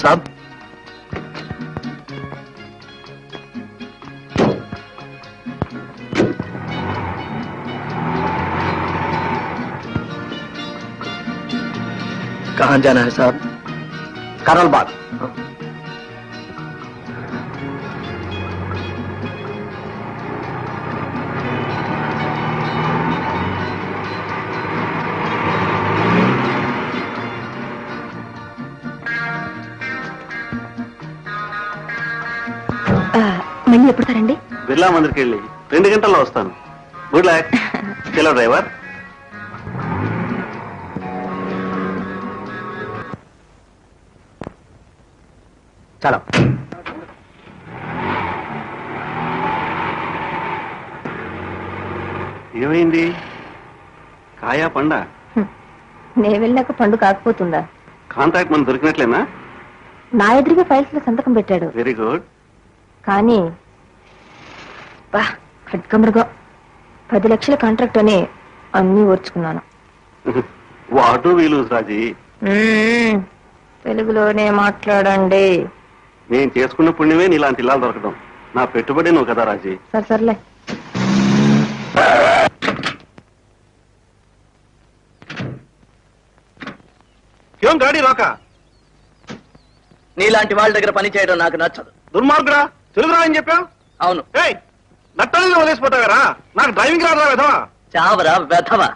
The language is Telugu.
साहब कहाँ जाना है साहब? करल बाग। మళ్ళీ ఎప్పుడు సారండి? బిర్లా మందిర్కి వెళ్ళి 2 గంటల్లో వస్తాను. Good luck. చలో డ్రైవర్. చలో. ఏమైంది? కాయా పండా? నే వెళ్ళాక పండు కాకపోతుందా? కాంట్రాక్ట్ మనం దొరికినట్లేనా? నా ఎదురుగా ఫైల్స్ లో సంతకం పెట్టాడు. Very good. కానీ ఖడ్గమృగం 10 లక్షల కాంట్రాక్ట్ అని అన్నీ ఓర్చుకున్నాను. వాటు వీలు రాజీ. తెలుగులోనే మాట్లాడండి. నేను చేసుకున్న పుణ్యమే నీలాంటి ఇల్లాలు దొరకడం. నా పెట్టుబడి నువ్వు కదా రాజీ. సర్లే. ఏం గాడి రాక? నీలాంటి వాళ్ళ దగ్గర పని చేయడం నాకు నచ్చదు. దుర్మార్గుడా, తెలుగు రా అని చెప్పావు. అవును. నట్టని వదిలేసిపోతావారా? నాకు డ్రైవింగ్ రాదా విధవా? చావరా వెధవా.